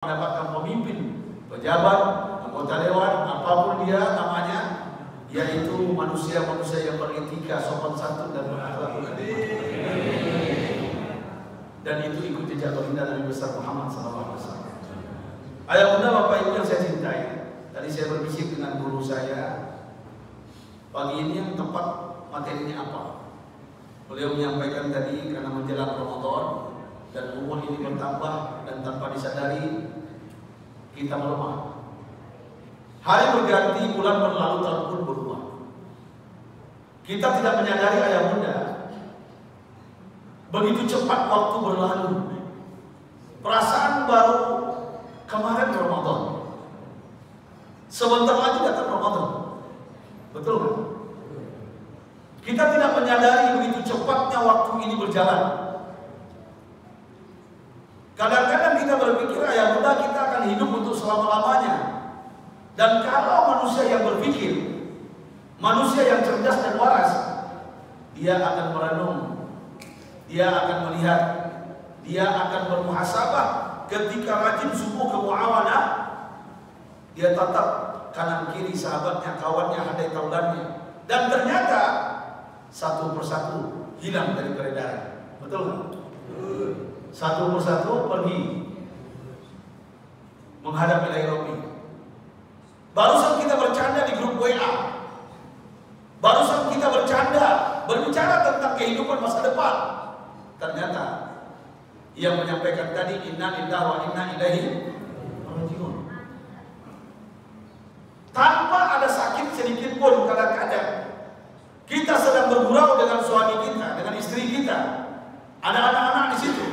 mendapatkan pemimpin, pejabat, anggota dewan, apapun dia namanya, yaitu manusia-manusia yang beretika, sopan santun dan berakhlak. Dan itu ikut jejak baginda Nabi besar Muhammad SAW. Ayah bunda, bapak ibu yang saya cintai, tadi saya berbisik dengan guru saya. Pagi ini yang tepat materinya apa? Beliau menyampaikan tadi karena menjelang Ramadan dan umur ini bertambah dan tanpa disadari kita melemah. Hari berganti, bulan berlalu, tahun pun berubah. Kita tidak menyadari ayah bunda, begitu cepat waktu berlalu. Perasaan baru kemarin Ramadan, sebentar lagi datang Ramadan. Betul kan? Kita tidak menyadari begitu cepatnya waktu ini berjalan. Kadang-kadang kita berpikir ayah bunda kita akan hidup untuk selama-lamanya. Dan kalau manusia yang berpikir, manusia yang cerdas dan waras, dia akan merenung, dia akan melihat, dia akan bermuhasabah. Ketika rajin subuh ke muawanah, dia tatap kanan kiri sahabatnya, kawannya, handai taulannya, dan ternyata satu persatu hilang dari peredaran. Betul kan? Satu persatu pergi menghadap Nairobi. Barusan kita bercanda di grup WA, barusan kita berbicara tentang kehidupan masa depan. Ternyata yang menyampaikan tadi inna lillahi wa inna ilaihi raji'un. Tanpa ada sakit sedikit pun, kadang-kadang kita sedang bergurau dengan suami kita, dengan istri kita, ada anak-anak di situ.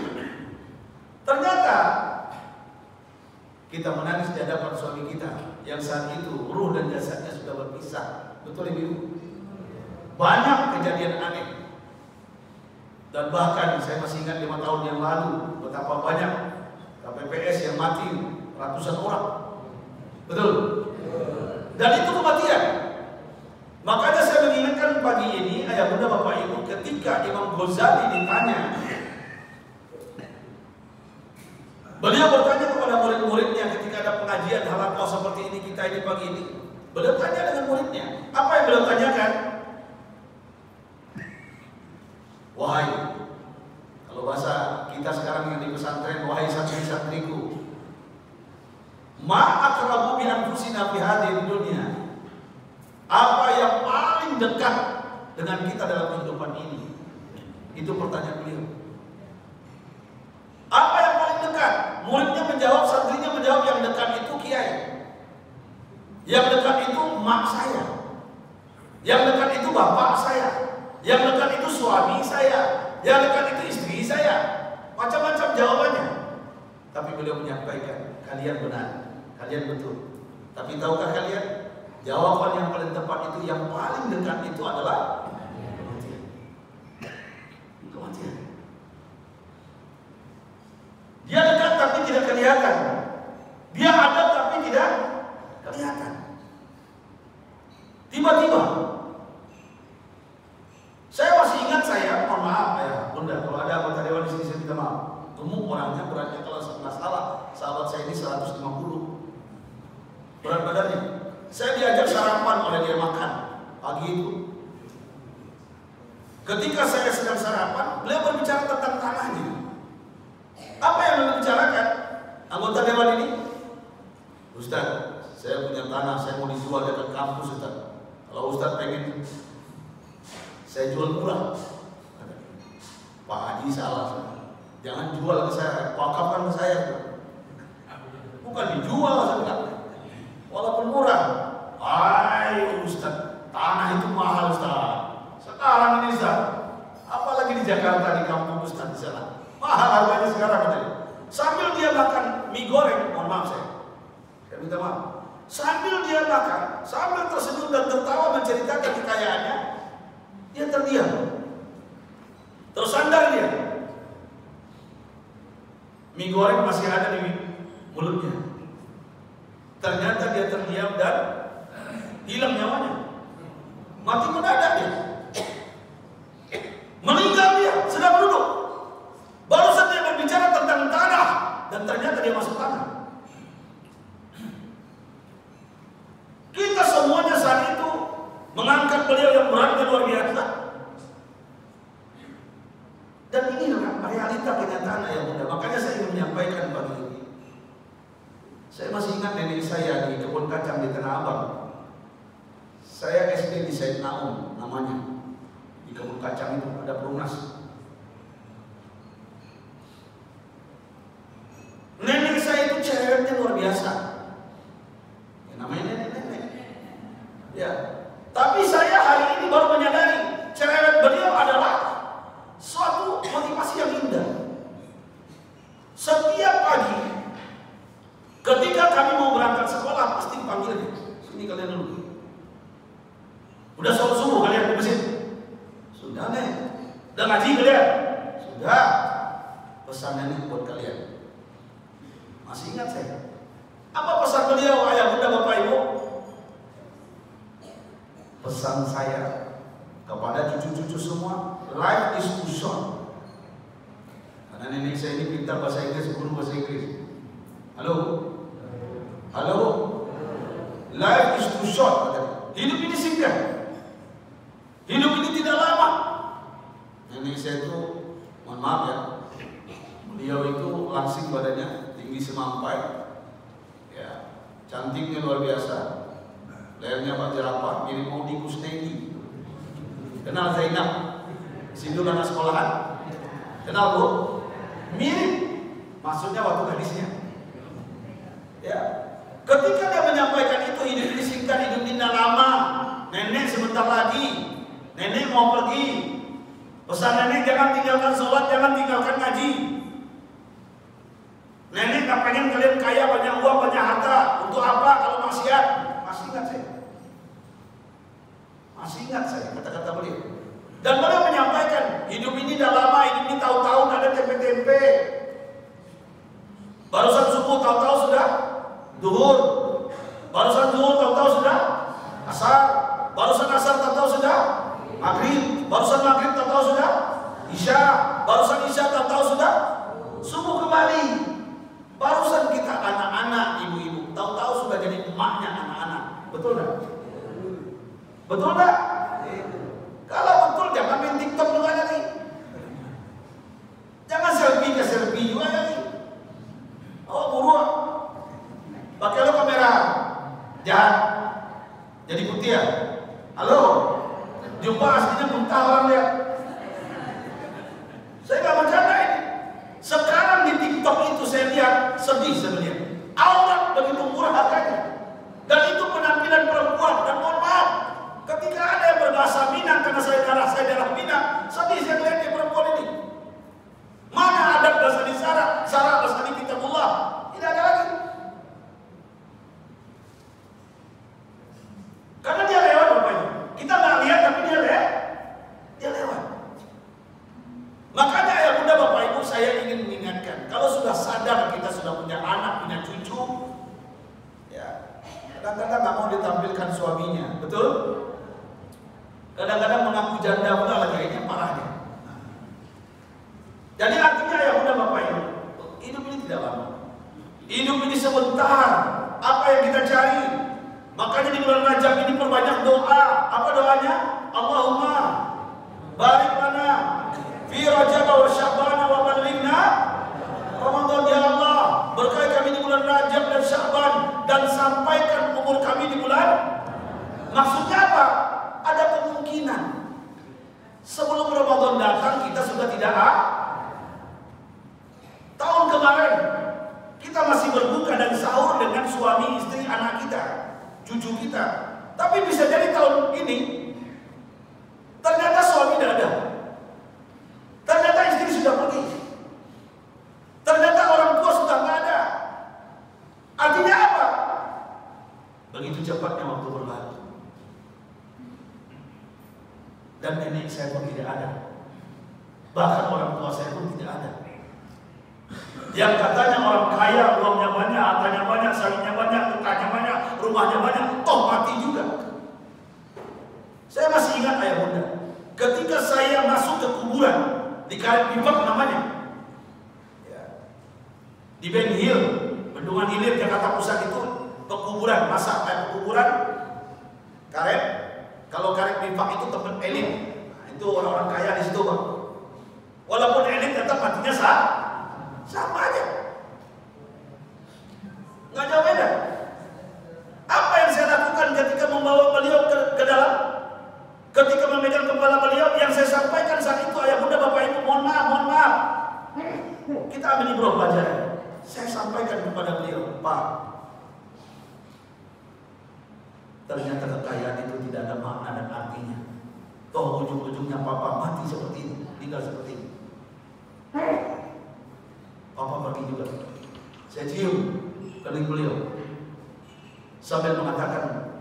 Ternyata kita menangis di hadapan suami kita yang saat itu ruh dan jasadnya sudah berpisah. Betul ibu? Banyak kejadian aneh. Dan bahkan saya masih ingat 5 tahun yang lalu betapa banyak KPPS yang mati, ratusan orang. Betul? Dan itu kematian. Makanya saya mengingatkan pagi ini ayah bunda bapak ibu, ketika Imam Ghazali ditanya, beliau bertanya kepada murid-muridnya ketika ada pengajian halaqah seperti ini kita ini pagi ini. Beliau tanya dengan muridnya, apa yang beliau tanyakan? Wahai, kalau bahasa kita sekarang yang di pesantren, wahai santri-santriku, ma aqrabu bi anfusina fi hadhihi dunya. Apa yang paling dekat dengan kita dalam kehidupan ini? Itu pertanyaan beliau. Apa yang paling dekat? Muridnya menjawab, santrinya menjawab, yang dekat itu kiai. Yang dekat itu mak saya. Yang dekat itu bapak saya. Yang dekat itu suami saya. Yang dekat itu istri saya. Macam-macam jawabannya. Tapi beliau menyampaikan, kalian benar, kalian betul. Tapi tahukah kalian, jawaban yang paling tepat itu, yang paling dekat itu adalah kematian. Kematian. Dia dekat tapi tidak kelihatan. Dia ada tapi tidak kelihatan. Tiba-tiba, saya masih ingat, saya mohon maaf ya bunda, kalau ada anggota dewan di sini saya minta maaf. Gemuk orangnya, beratnya kalau nggak salah, sahabat saya ini 150 berat badannya. Saya diajak sarapan oleh dia makan pagi itu. Ketika saya sedang sarapan, beliau berbicara tentang tanahnya. Apa yang beliau bicarakan? Anggota dewan ini, Ustaz, saya punya tanah, saya mau dijual dekat kampus Ustaz. Kalau Ustaz pengen saya jual murah, Pak Haji salah, jangan jual ke saya, wakafkan ke saya. Bukan dijual, saya bilang, walaupun murah. Hai Ustaz, tanah itu mahal Ustaz. Sekarang ini Ustaz, apalagi di Jakarta, di kampung Ustaz di sana, mahal harganya sekarang katanya. Sambil dia makan mie goreng, mohon maaf saya minta maaf. Sambil dia makan, sambil tersenyum dan tertawa menceritakan kekayaannya, dia terdiam, tersandar dia. Mie goreng masih ada di mulutnya. Ternyata dia terdiam dan hilang nyawanya. Mati mendadak dia. Meninggal dia, sedang duduk. Barusan dia berbicara tentang tanah, dan ternyata dia masuk tanah. Saya masih ingat nenek saya di kebun kacang di Tanah Abang. Saya SD di Said Naum namanya. Di kebun kacang itu ada perumnas. Nenek saya itu cerewetnya luar biasa. Ya, namanya nenek-nenek. Ya. Tapi saya hari ini baru menyadari cerewet beliau adalah suatu motivasi yang indah. Setiap pagi ketika kami mau berangkat sekolah pasti dipanggil dia. Sini kalian dulu. Udah sholat subuh kalian di masjid? Sudah nih. Udah ngaji kalian? Sudah. Pesan nenek buat kalian. Masih ingat saya? Apa pesan beliau, ayah, bunda, bapak, ibu? Pesan saya kepada cucu-cucu semua, life is too short. Karena nenek saya ini pintar bahasa Inggris, guru bahasa Inggris. Halo? Halo? Life is too short. Hidup ini singkat. Hidup ini tidak lama. Nenek saya itu, mohon maaf ya, beliau itu langsing badannya, tinggi semampai, ya, cantiknya luar biasa, lehernya Pak jerapah, mirip Maudi Kusnedi. Kenal Zainab? Sindul anak sekolahan. Kenal Bu? Mirip. Maksudnya waktu gadisnya. Ya. Ketika dia menyampaikan itu, hidup ini singkat, hidup ini lama. Nenek sebentar lagi, nenek mau pergi. Pesan nenek, jangan tinggalkan sholat, jangan tinggalkan ngaji. Nenek gak pengen kalian kaya, banyak uang, banyak harta. Untuk apa kalau maksiat? Masih ingat saya. Masih ingat saya kata-kata beliau. Dan beliau menyampaikan, hidup ini dah lama, hidup ini tahun-tahun ada tempe-tempe. Barusan subuh tahu-tahu sudah duhur. Barusan duhur tahu-tahu sudah asar. Barusan asar tahu-tahu sudah maghrib. Barusan maghrib tahu-tahu sudah isya. Barusan isya tahu-tahu sudah subuh kembali. Barusan kita anak-anak, ibu-ibu, tahu-tahu sudah jadi emaknya anak-anak. Betul tak? Betul tak? Kalau betul jangan main TikTok juga nih. Jangan selfie ke selfie juga nih. Oh buruan. Pakai lo kamera. Jahat. Jadi putih ya. Halo. Jumpa aslinya muntah orang lihat. Saya gak bercanda ini. Sekarang di TikTok itu saya lihat sedih sebenarnya. Aurat begitu murah harganya. Dan itu penampilan perempuan. Dan mohon maaf, ketika ada yang berbahasa Minang, karena saya darah Minang, sedih saya lihat perempuan ini. Mana adab bahasa di Sarah bahasa di Kitabullah? Tidak ada lagi. Karena dia lewat bapaknya. Kita nggak lihat tapi dia lewat. Makanya ya bunda bapak ibu, saya ingin mengingatkan, kalau sudah sadar kita sudah punya anak, punya cucu, ya kadang-kadang nggak mau ditampilkan suaminya, betul? Kadang-kadang mengaku janda pula lagi, ini parahnya. Jadi artinya ya bunda bapak ibu, hidup ini tidak lama, hidup ini sebentar. Apa yang kita cari? Makanya di bulan Rajab ini perbanyak doa. Apa doanya? Allahumma barik lana fi Rajab wa Sya'ban wa ballighna Ramadan. Ya Allah, berkahi kami di bulan Rajab dan Sya'ban, dan sampaikan umur kami di bulan. Maksudnya apa? Ada kemungkinan sebelum Ramadan datang kita sudah tidak tahun kemarin kita masih berbuka dan sahur dengan suami, istri, anak kita, cucu kita. Tapi bisa jadi tahun ini ternyata suami tidak ada. Ternyata istri sudah pergi. Ternyata orang tua sudah nggak ada. Artinya apa? Begitu cepatnya waktu berlalu. Dan nenek saya pun tidak ada. Bahkan orang tua saya pun tidak ada. Yang katanya orang kaya, uangnya banyak, hartanya banyak, sawitnya banyak, tukangnya banyak, rumahnya banyak, toh mati juga. Saya masih ingat ayah bunda, ketika saya masuk ke kuburan di Karet Bibak namanya, ya, di Ben Hill, Bendungan Hilir, Jakarta Pusat itu pekuburan, pekuburan karet. Kalau Karet Bibak itu tempat elit, nah, itu orang-orang kaya di situ, Pak. Walaupun elit tetap matinya sama aja. Nggak jauh beda. Pak, ternyata kekayaan itu tidak ada makna dan artinya. Toh ujung-ujungnya papa mati seperti ini, tinggal seperti ini. Papa pergi juga. Saya cium kening beliau sambil mengatakan,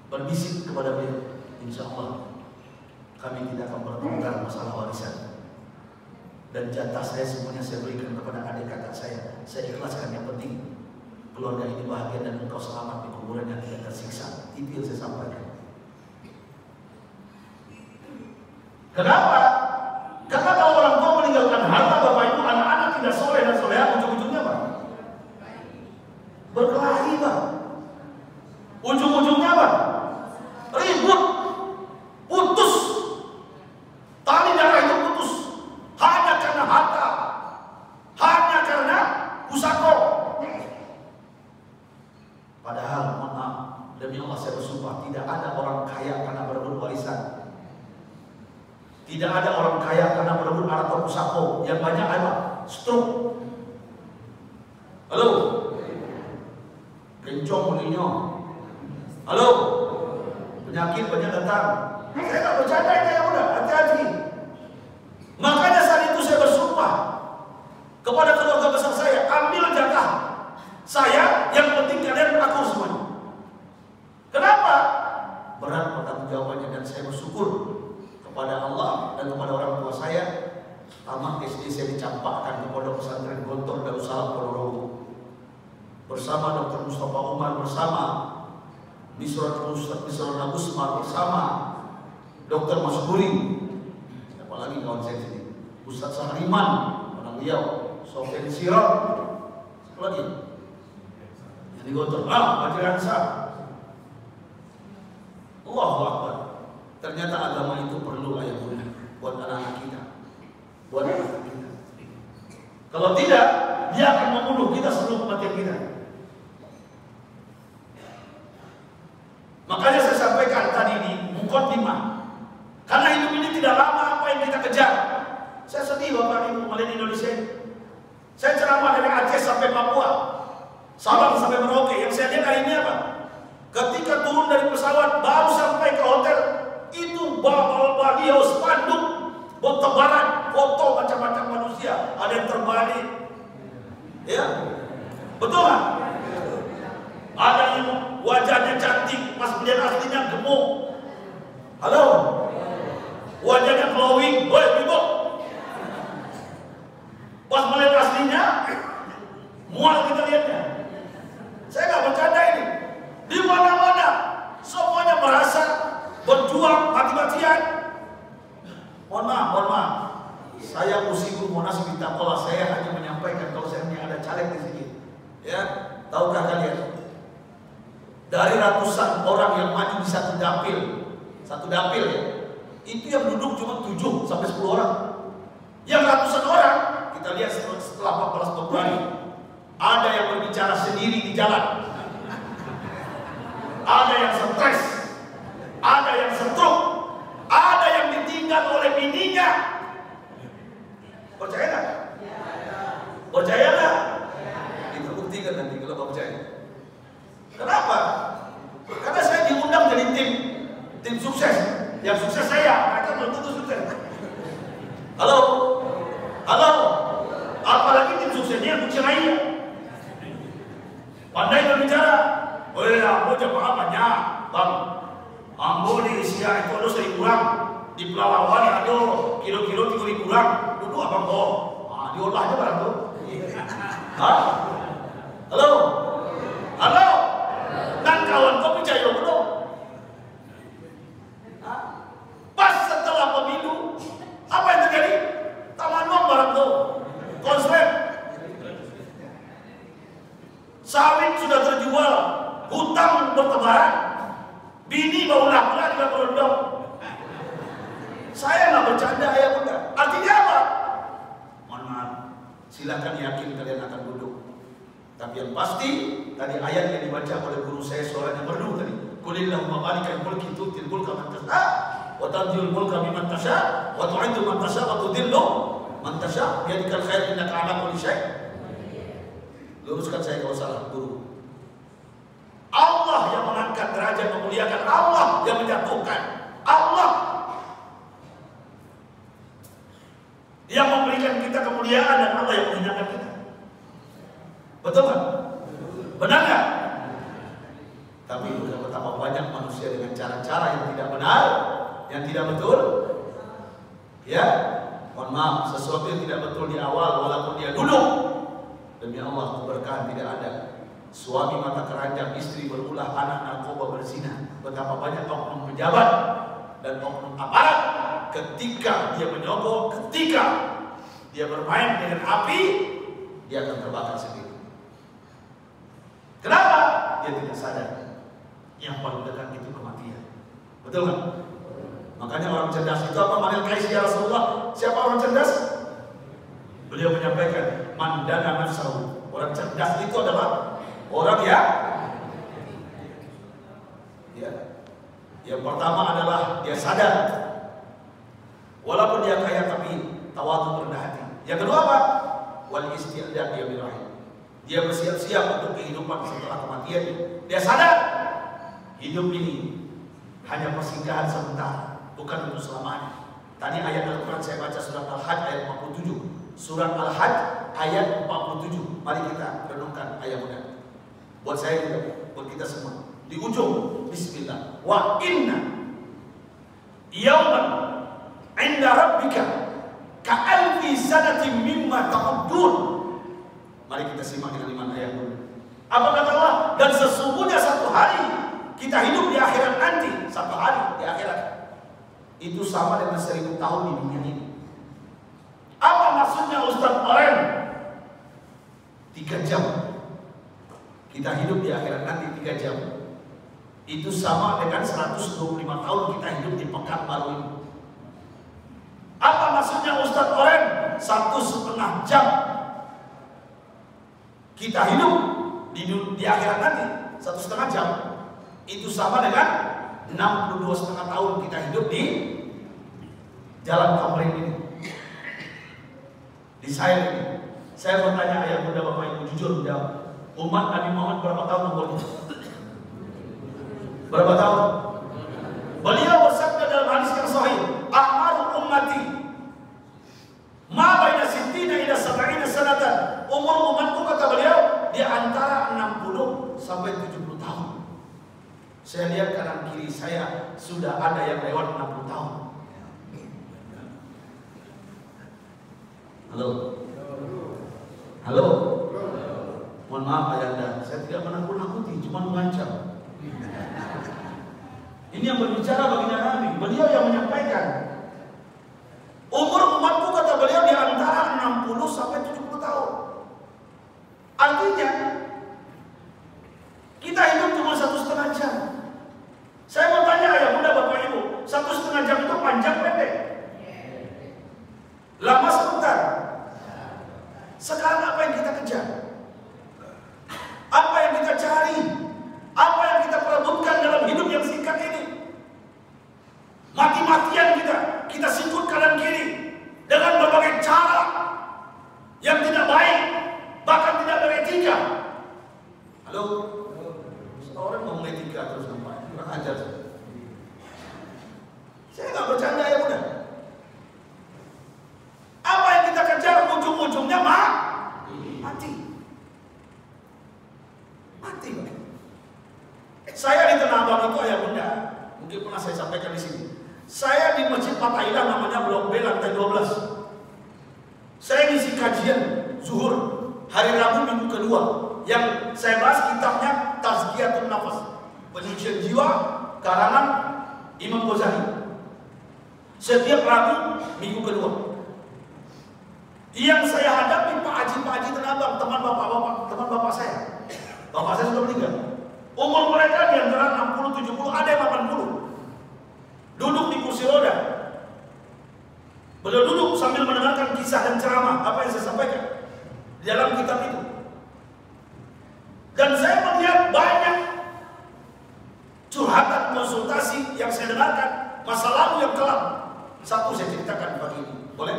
berbisik kepada beliau, insya Allah kami tidak akan bertengkar masalah warisan. Dan jatah saya semuanya saya berikan kepada adik kakak saya. Saya ikhlaskan, yang penting keluarga ini bahagia dan engkau selamat di kuburan yang tidak tersiksa. Itu yang saya sampaikan. Kenapa? Karena kalau orang tua meninggalkan harta bapak ibu, anak-anak tidak soleh dan soleha, ujung-ujungnya apa? Berkelahi, Pak. Ujung-ujungnya apa? Ribut, putus. Tali darah itu putus hanya karena harta, hanya karena pusako. Padahal, mohon maaf, demi Allah saya bersumpah, tidak ada orang kaya karena berebut warisan. Tidak ada orang kaya karena berebut harta pusako. Yang banyak apa? Stroke. Halo? Kencong bunyinya. Halo? Penyakit banyak datang. Saya tak bercanda ini, ya udah, hati-hati. Makanya saat itu saya bersumpah kepada keluarga besar saya, ambil jatah saya, yang penting kalian akur semuanya. Kenapa? Berat pertanggung jawabannya, dan saya bersyukur kepada Allah dan kepada orang tua saya. Tamat SD saya dicampakkan ke Pondok Pesantren Gontor Darussalam Ponorogo bersama Dr. Mustafa Umar, bersama Misron Agusmar, bersama Dr. Masburi, siapa lagi kawan saya sini, Ustaz Sahriman, orang Riau, Sofian Sirot, siapa lagi yang di Gontor, Haji Hansa. Allahu Akbar. Ternyata agama itu perlu, ayah bunda, buat anak-anak kita, buat anak kita. Kalau tidak, dia akan membunuh kita sebelum kematian kita. Makanya saya sampaikan tadi di mukadimah, karena hidup ini tidak lama apa yang kita kejar. Saya sedih Bapak Ibu melihat Indonesia. Saya ceramah dari Aceh sampai Papua, Sabang sampai Merauke. Yang saya lihat hari ini apa? Ketika turun dari pesawat, baru sampai ke hotel, itu baliho spanduk, tebaran foto macam-macam manusia, ada yang terbalik, ya, betul nggak? Ada yang wajahnya cantik, pas melihat aslinya gemuk. Halo, wajahnya glowing, woi bibok. Pas melihat aslinya, mual kita lihatnya. Saya nggak bercanda ini. Di mana-mana, semuanya merasa berjuang mati-matian. Mohon maaf. Saya musikum Monas minta tolong. Saya hanya menyampaikan kalau saya ada caleg di sini. Ya, tahukah kalian? Dari ratusan orang yang maju di satu dapil ya, itu yang duduk cuma 7 sampai 10 orang. Yang ratusan orang, kita lihat setelah 14 Februari, ada yang berbicara sendiri di jalan, ada yang stres, ada yang stroke, ada yang ditinggal oleh bininya. Percaya nggak? Percaya nggak? Kita buktikan nanti kalau nggak percaya. Kenapa? Karena saya diundang jadi tim sukses. Yang sukses saya, mereka belum tentu sukses. Halo, apalagi tim suksesnya yang bercerai. Pandai berbicara. Oh ya, aku jawab banyak, bang. Ambo di Asia itu ada 1.000 orang. Di Pulau Awan ada kilo-kilo 3.000 orang. Dulu abang kok, diolah aja barang tuh. Hah? Halo. Dan kawan kau percaya belum? Pas setelah pemilu, apa yang terjadi? Taman uang barang tuh, konslet. Sawit sudah terjual, hutang bertebaran, bini bau lapar juga berondong. Saya nggak bercanda ya bunda. Artinya apa? Mohon maaf, silakan yakin kalian akan duduk. Tapi yang pasti tadi ayat yang dibaca oleh guru saya suaranya merdu tadi. Qulillahumma malikal mulki tu'til mulka man tasha wa tanzi'ul mulka mimman tasha wa tu'izzu man tasha wa tudhillu man tasha biyadikal khair innaka 'ala kulli syai'. Luruskan saya kalau salah guru. Benar nggak? Tapi juga betapa banyak manusia dengan cara-cara yang tidak benar, yang tidak betul. Ya, mohon maaf, sesuatu yang tidak betul di awal, walaupun dia duduk, demi Allah keberkahan tidak ada. Suami mata keranjang, istri berulah, anak narkoba berzina. Betapa banyak oknum pejabat dan oknum aparat ketika dia menyogok, ketika dia bermain dengan api, dia akan terbakar sendiri. Kenapa? Dia tidak sadar yang paling dekat itu kematian. Betul nggak? Makanya orang cerdas itu apa? Manil kaisi ya Rasulullah. Siapa orang cerdas? Beliau menyampaikan, mandana nafsahu. Orang cerdas itu adalah orang ya. Yang pertama adalah dia sadar, walaupun dia kaya tapi tawadhu, rendah hati. Yang kedua apa? Wal isti'dad dia birahim. Dia bersiap-siap untuk kehidupan setelah kematian. Dia sadar hidup ini hanya persinggahan sementara, bukan untuk selamanya. Tadi ayat Al-Quran saya baca surat Al-Hajj ayat 47. Surat Al-Hajj ayat 47. Mari kita renungkan ayat mudah. Buat saya juga, buat kita semua. Di ujung bismillah. Wa inna yawman 'inda rabbika ka'alfi sanatin mimma ta'uddun. Mari kita simak dengan iman ayat dulu. Apa kata Allah? Dan sesungguhnya satu hari kita hidup di akhirat nanti, satu hari di akhirat itu sama dengan 1000 tahun di dunia ini. Apa maksudnya Ustaz Oren? 3 jam. Kita hidup di akhirat nanti 3 jam. Itu sama dengan 125 tahun kita hidup di Pekanbaru ini. Apa maksudnya Ustaz Oren? 1,5 jam kita hidup di akhirat nanti, 1,5 jam. Itu sama dengan 62,5 tahun kita hidup di jalan Tamrin ini, di saya ini. Saya mau tanya ayah muda Bapak Ibu, jujur jawab. Umat Nabi Muhammad berapa tahun umurnya? Berapa tahun? Beliau bersabda dalam hadis yang sahih, "A'maru ummati ma baina 60 ila 70 sanatan." Umur umatku, kata beliau, di antara 60 sampai 70 tahun. Saya lihat kanan kiri saya sudah ada yang lewat 60 tahun. Halo. Halo. Mohon maaf ayahanda, saya tidak menakut-nakuti, cuma mengancam. Ini yang berbicara baginda Nabi, beliau yang menyampaikan. Umur umatku, kata beliau, di antara 60 sampai 70 tahun. Artinya kita hidup cuma 1,5 jam. Saya mau tanya ayah bunda Bapak Ibu, 1,5 jam itu panjang pendek? Lama sebentar. Sekarang apa yang kita kejar? Apa yang kita cari? Apa yang kita perebutkan dalam hidup yang singkat ini? Mati-matian kita sikut kanan kiri dengan berbagai cara yang tidak baik, bahkan tidak beretika. Halo? Orang ngomong etika terus nampak, kurang ajar. Saya nggak bercanda ya bunda. Apa yang kita kejar ujung-ujungnya mati. Mati. Saya di Tanah Abang itu ayah bunda, mungkin pernah saya sampaikan di sini. Saya di Masjid Fatailah, namanya Blok B lantai 12. Saya ngisi kajian zuhur hari Rabu minggu kedua. Yang saya bahas kitabnya Tazkiyatun Nafas, penyucian jiwa, karangan Imam Ghazali. Setiap Rabu minggu kedua. Yang saya hadapi Pak Haji Tanah Abang, teman bapak saya. Bapak saya sudah meninggal. Umur mereka di antara 60, 70, ada yang 80. Duduk di kursi roda. Beliau duduk sambil mendengarkan kisah dan ceramah apa yang saya sampaikan di dalam kitab itu. Dan saya melihat banyak curhatan konsultasi yang saya dengarkan, masa lalu yang kelam. Satu saya ceritakan pagi ini. Boleh?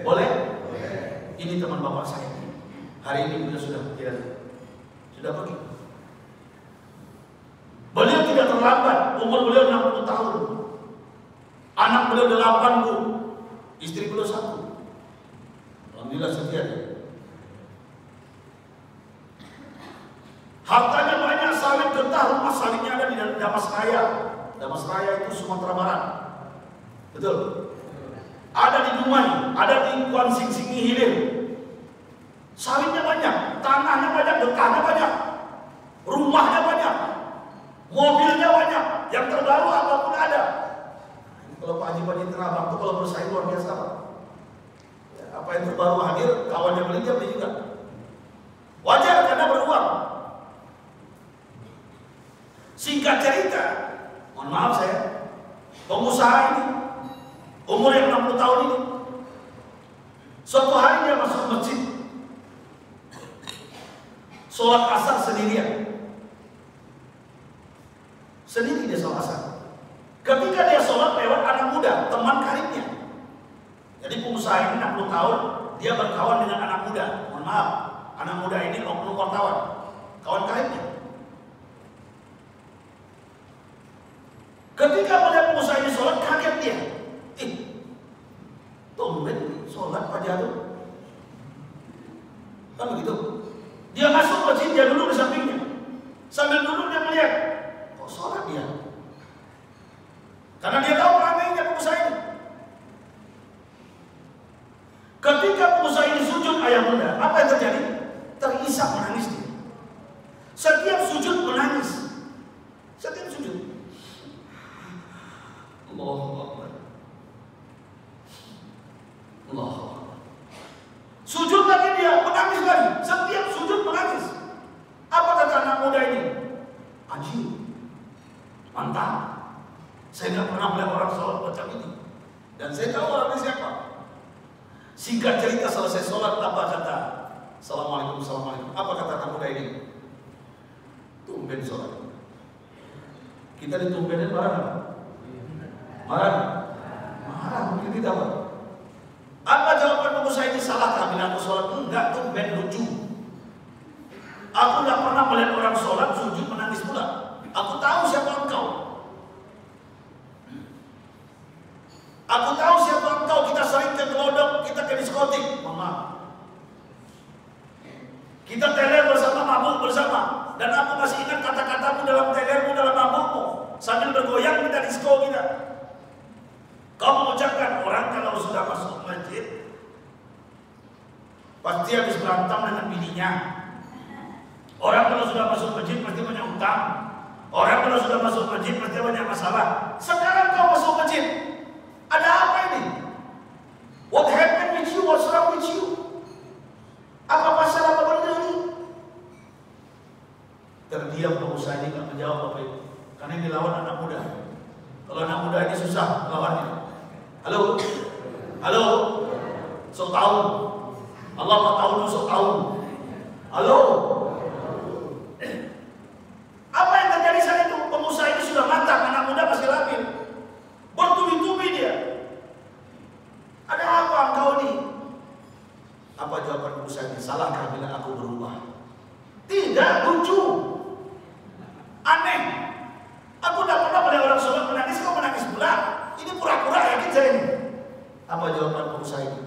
Boleh? Ini teman bapak saya. Hari ini beliau sudah pergi. Beliau tidak terlambat. Umur beliau 60 tahun. Anak beliau 8 bu. Istri beliau 1. Alhamdulillah setia. Hartanya banyak, sawit getah, rumah sawitnya ada di Damasraya. Damasraya itu Sumatera Barat. Betul? Ada di Dumai, ada di Kuan Sing Singi Hilir. Sawitnya banyak, tanahnya banyak, getahnya banyak, rumahnya banyak, mobilnya banyak, yang terbaru apapun ada. Kalau Pak Haji Badi Tanah Abang itu kalau bersaing luar biasa Pak. Ya, apa yang terbaru hadir, kawannya beli dia beli juga. Wajar karena beruang. Singkat cerita, mohon maaf saya, pengusaha ini umur yang 60 tahun ini, suatu hari dia masuk masjid, sholat asar sendirian. Sendiri dia sholat asar. Ketika dia sholat lewat anak muda, teman karibnya. Jadi pengusaha ini 60 tahun, dia berkawan dengan anak muda. Mohon maaf, anak muda ini oknum wartawan, kawan karibnya. Ketika melihat pengusaha ini sholat, kaget dia. Tumben sholat Pak Jatuh. Kan begitu. Dia masuk masjid, dia duduk di sampingnya. Sambil duduk dia melihat, kok sholat dia? Karena dia tahu ramainya pengusaha ini. Ketika pengusaha ini sujud ayah bunda, apa yang terjadi? Terisak menangis dia. Setiap sujud menangis. Setiap sujud. Allahu Akbar. Allahu Akbar. Sujud lagi dia, menangis lagi. Setiap sujud menangis. Apa kata anak muda ini? Haji, mantap. Saya tidak pernah melihat orang sholat macam ini. Dan saya tahu orangnya siapa. Singkat cerita selesai sholat, apa kata? Assalamualaikum, assalamualaikum. Apa kata anak muda ini? Tumben sholat. Kita ditumbenin marah apa? Marah? Marah mungkin tidak Pak. Apa jawaban pengusaha ini? Salahkah bila aku sholat? Enggak, tumben lucu. Aku tidak pernah melihat orang sholat sujud menangis pula. Aku tahu siapa engkau. Aku tahu siapa engkau. Kita sering ke gelodok, kita ke diskotik. Mama, kita teler bersama, mabuk bersama. Dan aku masih ingat kata-katamu dalam telermu, dalam mabukmu. Sambil bergoyang kita disko kita. Kau mengucapkan, orang kalau sudah masuk masjid pasti habis berantem dengan bininya. Orang kalau sudah masuk masjid pasti banyak utang. Orang kalau sudah masuk masjid pasti banyak masalah. Sekarang kau masuk masjid, ada apa ini? What happened with you? What's wrong with you? Apa pasal apa benda ini? Terdiam pengusaha ini, tak menjawab apa itu. Karena ini lawan anak muda. Kalau anak muda ini susah lawannya. Halo? Halo? Sok tahu. Allah tak tahu, sok tahu. Halo? Apa yang terjadi saat itu? Pengusaha ini sudah matang, anak muda masih labil. Bertubi-tubi dia. Ada apa engkau ini? Apa jawaban pengusaha ini? Salahkah bila aku berubah? Tidak, lucu. Aneh. Aku tidak pernah pada orang sholat menangis, kau menangis pula. Ini pura-pura yakin saya ini. Apa jawaban pengusaha ini?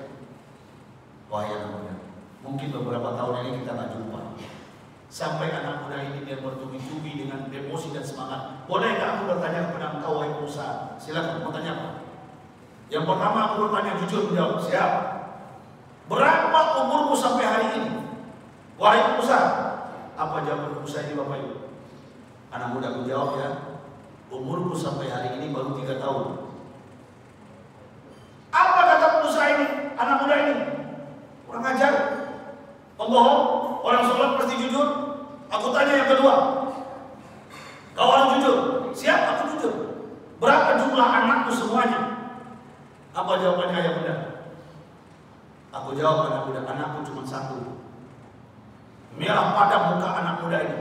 Wah ya namanya. Mungkin beberapa tahun ini kita tak jumpa. Sampai anak muda ini dia bertubi-tubi dengan emosi dan semangat. Bolehkah aku bertanya kepada engkau wahai pengusaha? Silakan, mau tanya apa? Yang pertama aku bertanya jujur, menjawab. Siap. Berapa umurmu sampai hari ini? Wahai pengusaha. Apa jawaban pengusaha ini Bapak Ibu? Anak muda aku jawab ya. Umurku sampai hari ini baru 3 tahun. Apa kata pengusaha ini? Anak muda ini kurang ajar, pembohong, orang sholat pasti jujur. Aku tanya yang kedua, kau orang jujur? Siap, aku jujur. Berapa jumlah anakku semuanya? Apa jawabannya ayah bunda? Aku jawab anak muda, anakku cuma 1. Merah padam muka anak muda ini.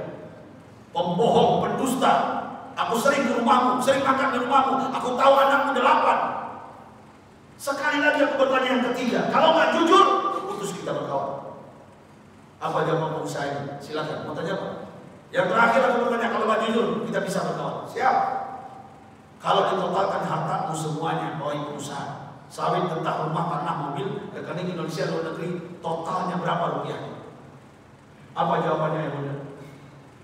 Pembohong, pendusta. Aku sering ke rumahmu, sering makan di rumahmu. Aku tahu anakmu 8. Sekali lagi aku bertanya yang ketiga. Kalau nggak jujur, putus kita berkawan. Apa jawaban pengusaha ini? Silakan, mau tanya apa? Yang terakhir aku bertanya, kalau nggak jujur, kita bisa berkawan. Siap. Kalau ditotalkan hartamu semuanya, wahai pengusaha, sawit, getah, rumah, tanah, mobil, rekening Indonesia luar negeri, totalnya berapa rupiah? Apa jawabannya ya bunda?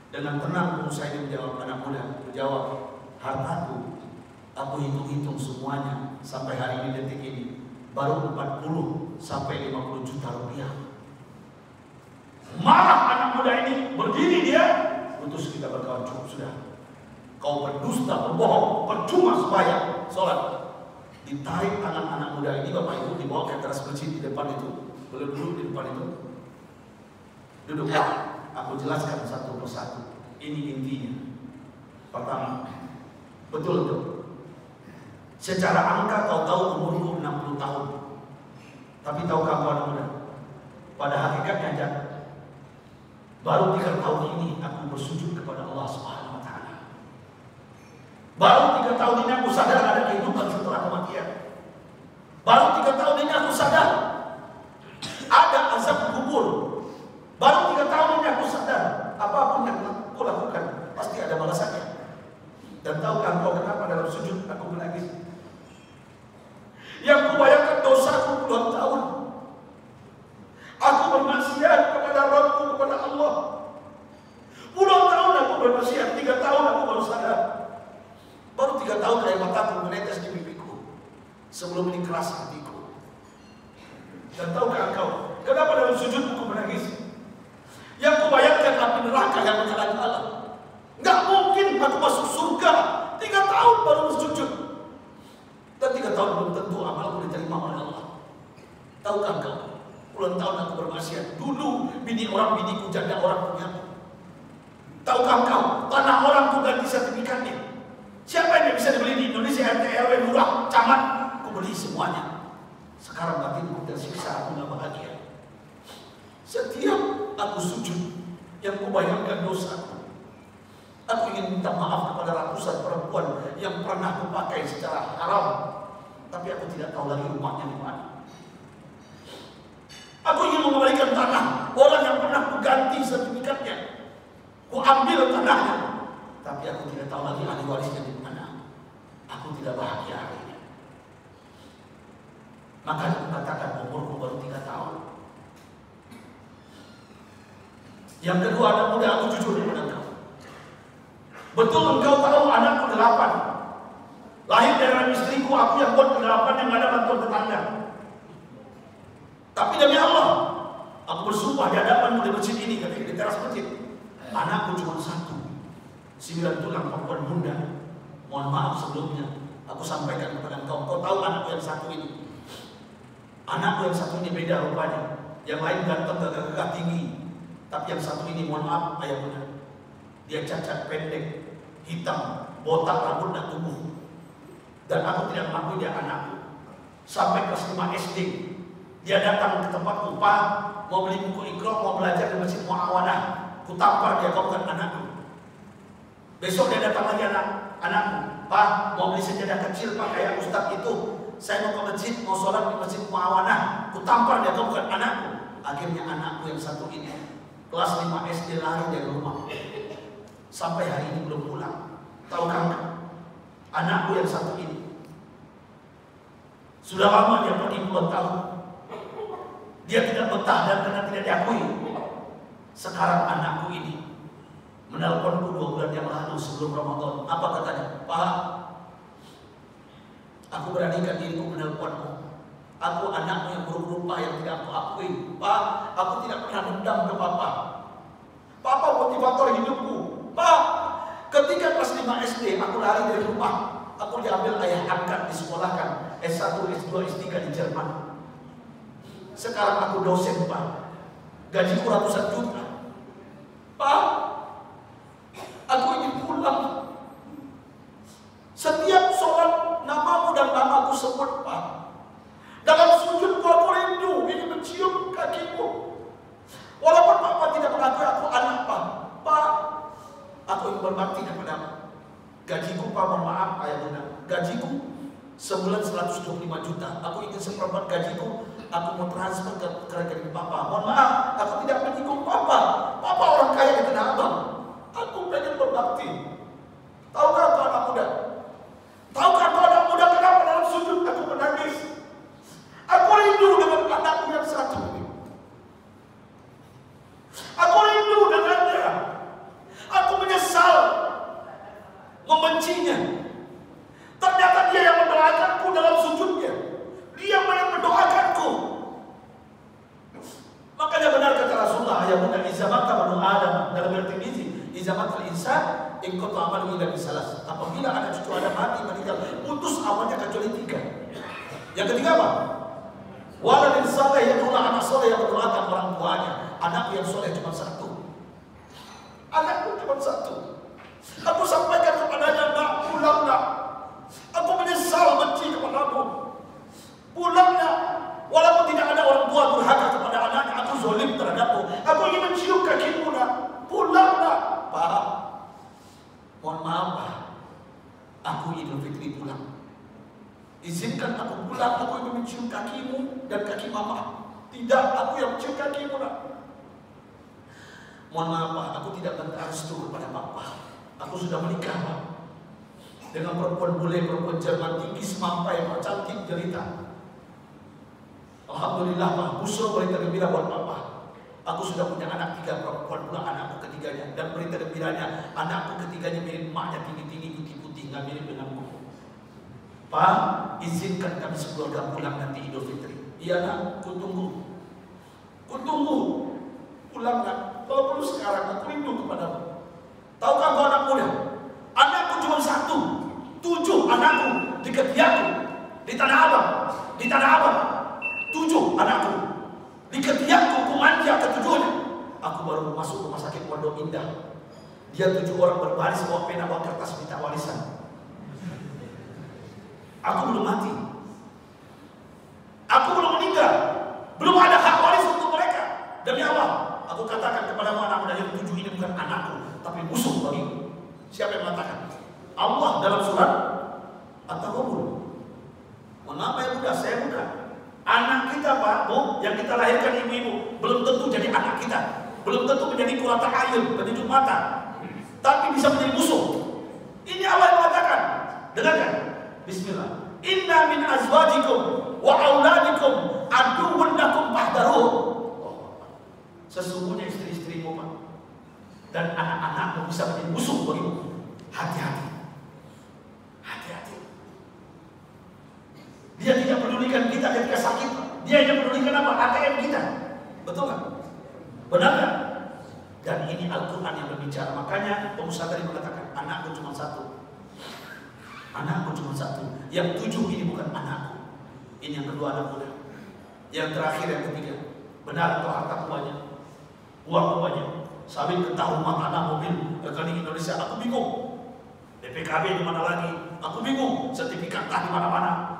Dan Dengan tenang pengusaha ini menjawab, anak muda menjawab, hartaku aku hitung-hitung semuanya sampai hari ini, detik ini baru 40 sampai 50 juta rupiah. Marah anak muda ini, berdiri dia, putus kita berkawan, cukup sudah. Kau berdusta, berbohong, percuma sembahyang, sholat. Ditarik tangan anak muda ini, bapak ibu dibawa ke teras masjid di depan itu. Boleh duduk di depan itu. Duduk. Aku jelaskan satu persatu. Ini intinya. Pertama, betul tuh. Secara angka kau tahu umurku 60 tahun. Tapi tahukah kau anak muda? Pada hakikatnya jangan. Baru 3 tahun ini aku bersujud kepada Allah Subhanahu wa Ta'ala. Baru 3 tahun ini aku sadar ada kehidupan setelah kematian. Baru 3 tahun ini aku sadar ada azab kubur. Baru 3 tahun ini aku sadar apapun yang aku lakukan pasti ada balasannya. Dan tahukah kau kenapa dalam sujud aku menangis? Yang kubayangkan dosaku puluhan tahun. Aku bermaksiat kepada Rabbku, kepada Allah. Puluhan tahun aku bermaksiat, 3 tahun aku baru sadar. Baru 3 tahun air mataku menetes di pipiku. Sebelum ini keras hatiku. Dan tahukah engkau kenapa dalam sujud aku menangis? Yang kubayangkan api neraka yang menyala-nyala. Nggak mungkin aku masuk surga 3 tahun baru bersujud. Dan 3 tahun belum tentu amalku diterima oleh Allah. Tahukah engkau? Puluhan tahun aku bermaksiat. Dulu bini orang, biniku, janda orang punya. Tahukah engkau? Tanah orang tuh ganti sertifikatnya. Siapa yang bisa dibeli di Indonesia? RT, RW, lurah, camat. Aku beli semuanya. Sekarang batinku tersiksa, aku gak bahagia. Setiap aku sujud, yang kubayangkan dosaku. Aku ingin minta maaf kepada ratusan perempuan yang pernah aku pakai secara haram. Tapi aku tidak tahu lagi rumahnya di mana. Aku ingin mengembalikan tanah orang yang pernah ku ganti sertifikatnya. Ku ambil tanahnya. Tapi aku tidak tahu lagi ahli warisnya di mana. Aku tidak bahagia hari ini. Maka aku katakan umurku baru 3 tahun. Yang kedua, anak muda, aku jujur kepada engkau. Betul engkau tahu anakku 8. Lahir dari istriku, aku yang buat ke-8 yang ada bantuan tetangga. Tapi demi Allah, aku bersumpah di hadapanmu di masjid ini, di teras masjid. Anakku cuma 1. 9 tulang perempuan bunda. Mohon maaf sebelumnya, aku sampaikan kepada engkau. Kau tahu anakku yang 1 ini. Anakku yang 1 ini beda rupanya. Yang lain ganteng, gagah tinggi. Tapi yang 1 ini, mohon maaf ayah bunda, dia cacat pendek, hitam, botak rambut dan tubuh. Dan aku tidak mengakui dia anakku. Sampai kelas 5 SD, dia datang ke tempatku, Pak, mau beli buku Iqra, mau belajar di Masjid Mu'awanah. Ku tampar dia, kau bukan anakku. Besok dia datang lagi anakku, Pak, mau beli sejadah kecil, Pak, kayak Ustadz itu. Saya mau ke masjid, mau sholat di Masjid Mu'awanah. Ku tampar dia, kau bukan anakku. Akhirnya anakku yang 1 ini, kelas 5 SD lari dari rumah. Sampai hari ini belum pulang. Tahukah anakku yang 1 ini sudah lama dia pergi puluhan tahun. Dia tidak betah dan karena tidak diakui. Sekarang anakku ini menelponku 2 bulan yang lalu sebelum Ramadan. Apa katanya? Pak, aku beranikan diriku menelponmu. Aku anakmu yang buruk rupa yang tidak aku akui. Pak, aku tidak pernah dendam ke Papa. Papa motivator hidupku. Pak, ketika kelas 5 SD aku lari dari rumah. Aku diambil ayah angkat, disekolahkan S1, S2, S3 di Jerman. Sekarang aku dosen, Pak. Gajiku ratusan juta. Pak, aku ingin pulang. Setiap sholat namamu dan namaku sebut, Pak. Dalam sujudku aku rindu ingin mencium kakimu. Walaupun Papa tidak mengakui aku anak, Pak. Pak, aku ingin berbakti kepadamu. Gajiku, Pak, mohon maaf ayah bunda, gajiku sebulan 125 juta. Aku ingin seperempat gajiku, aku mau transfer ke rekening Papa. Mohon maaf, aku tidak menyinggung Papa. Papa orang kaya di Tanah Abang. Aku pengen berbakti. Tahukah kau anak muda? Tahukah kau anak muda kenapa dalam sujud aku menangis? Aku rindu dengan anakku yang 1 ini. Aku rindu dengannya. Aku matal insan in qata amalu illa bisalas. Apabila anak cucu Adam mati meninggal, putus amalnya kecuali 3. Yang ketiga apa? Waladin saleh, yaitulah anak soleh yang mendoakan orang tuanya. Anak yang soleh cuma 1. Anakku cuma 1. Aku sampaikan kepadanya, nak, pulang nak. Aku menyesal benci kepadamu. Pulang nak. Walaupun tidak ada orang tua durhaka kepada anaknya, aku zalim terhadapmu. Aku ingin mencium kakimu nak. Pulang nak. Paham? Mohon maaf Pak. Aku Idul Fitri pulang. Izinkan aku pulang, aku ingin mencium kakimu dan kaki mama. Tidak, aku yang mencium kakimu nak. Mohon maaf Pak, aku tidak minta restu kepada Bapak. Aku sudah menikah Pak, dengan perempuan bule, perempuan Jerman tinggi semampai, Pak, cantik, jelita. Alhamdulillah Pak, busur berita gembira buat Bapak. Aku sudah punya anak 3 perempuan pula, anakku ketiganya. Dan berita gembiranya, anakku ketiganya mirip emaknya, tinggi-tinggi, putih-putih, nggak mirip denganku. Pak, izinkan kami sekeluarga pulang nanti Idul Fitri. Iya nak, ku tunggu. Ku tunggu. Pulang nak. Kalau perlu sekarang, aku rindu kepadamu. Tahukah kau anak muda? Anakku cuma 1. 7 anakku di ketiakku, di Tanah Abang. Di Tanah Abang 7 anakku. Di ketiakku, ku manja ke-7-nya. Aku baru masuk rumah sakit Pondok Indah. Dia 7 orang berbaris bawa pena, bawa kertas minta warisan. Aku belum mati. Aku belum meninggal. Belum ada hak waris untuk mereka. Demi Allah, aku katakan kepada anak muda yang 7 ini bukan anakku, tapi musuh bagiku. Siapa yang mengatakan? Allah dalam surat At-Taghabun. Mohon maaf ya muda, saya bukan. Anak kita Pak, Bu, yang kita lahirkan ibu-ibu, belum tentu jadi anak kita. Belum tentu menjadi qurrata ayun, penyejuk mata. Tapi bisa menjadi musuh. Ini Allah yang mengatakan. Dengarkan. Bismillah. Inna min azwajikum wa auladikum aduwwun lakum fahdharuhum. Sesungguhnya istri-istrimu Pak dan anak-anakmu bisa menjadi musuh bagimu. Hati-hati. Hati-hati. Dia tidak pedulikan kita ketika sakit. Dia hanya pedulikan apa? ATM kita. Betul kan? Benar kan? Dan ini Al-Quran yang berbicara. Makanya pengusaha tadi mengatakan, anakku cuma 1. Anakku cuma 1. Yang 7 ini bukan anakku. Ini yang kedua anak muda. Yang terakhir, yang ketiga. Benar atau harta tuanya? Uang tuanya. Sawit getah rumah tanah mobil rekening Indonesia. Aku bingung. BPKB di mana lagi? Aku bingung. Sertifikat di mana-mana.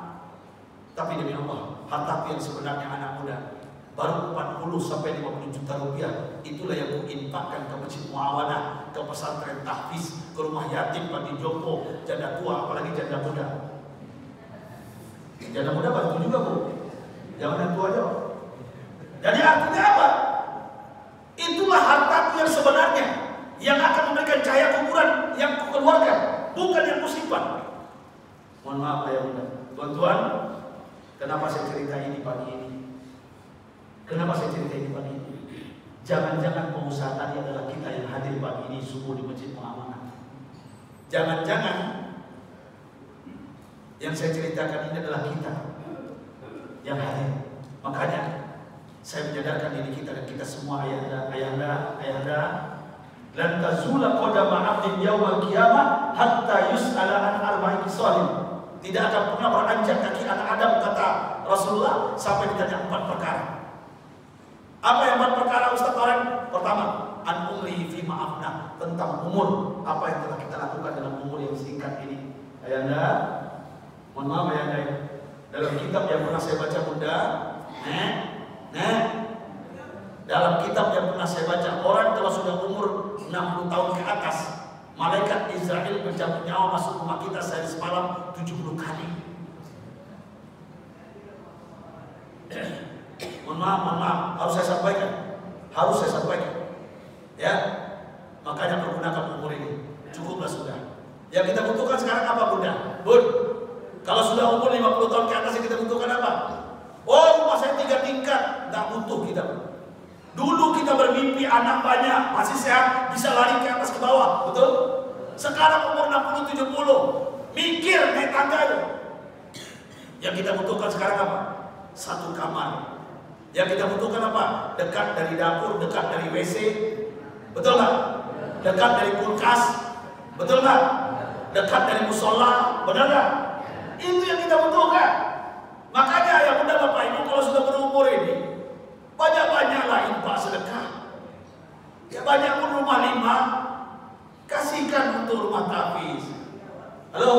Tapi demi Allah, harta yang sebenarnya anak muda baru 40 sampai 50 juta rupiah. Itulah yang kuinfakkan ke Masjid Muawanah, ke pesantren tahfiz, ke rumah yatim, panti jompo, janda tua, apalagi janda muda. Janda muda bantu juga Bu. Jangan yang tua aja. Jadi artinya apa? Itulah harta yang sebenarnya yang akan memberikan cahaya kuburan yang kukeluarkan, bukan yang kusimpan. Mohon maaf ya Bunda. Tuan-tuan, kenapa saya cerita ini pagi ini? Kenapa saya cerita ini pagi ini? Jangan-jangan pengusaha tadi adalah kita yang hadir pagi ini subuh di Masjid Muawanah. Jangan-jangan yang saya ceritakan ini adalah kita yang hadir. Makanya saya menyadarkan diri kita dan kita semua ayahanda, lan tazula qadama 'abdin yaumal qiyamah hatta yus'ala an arba'i khisalin. Tidak akan pernah beranjak kaki anak Adam, kata Rasulullah, sampai ditanya 4 perkara. Apa yang 4 perkara Ustaz Orang? Pertama, an umrihi fi ma'afna, tentang umur, apa yang telah kita lakukan dalam umur yang singkat ini. Ayahanda, mohon maaf ayahanda, dalam kitab yang pernah saya baca Bunda, dalam kitab yang pernah saya baca, orang kalau sudah umur 60 tahun ke atas, malaikat Israel mencabut nyawa masuk rumah kita sehari semalam 70 kali. Mohon maaf, harus saya sampaikan. Ya, makanya pergunakan umur ini. Cukuplah sudah. Yang kita butuhkan sekarang apa Bunda? Bun, kalau sudah umur 50 tahun ke atas yang kita butuhkan apa? Oh, rumah saya 3 tingkat, nggak butuh kita. Dulu kita bermimpi anak banyak, masih sehat, bisa lari ke atas ke bawah, betul? Sekarang umur 60-70, mikir naik tangga itu. Yang kita butuhkan sekarang apa? 1 kamar. Yang kita butuhkan apa? Dekat dari dapur, dekat dari WC, betul nggak? Dekat dari kulkas, betul nggak? Dekat dari musola, benar nggak? Itu yang kita butuhkan. Makanya ayah bunda bapak ibu kalau sudah berumur ini, banyak-banyaklah infak sedekah. Ya banyak pun rumah 5, kasihkan untuk rumah tahfiz. Halo?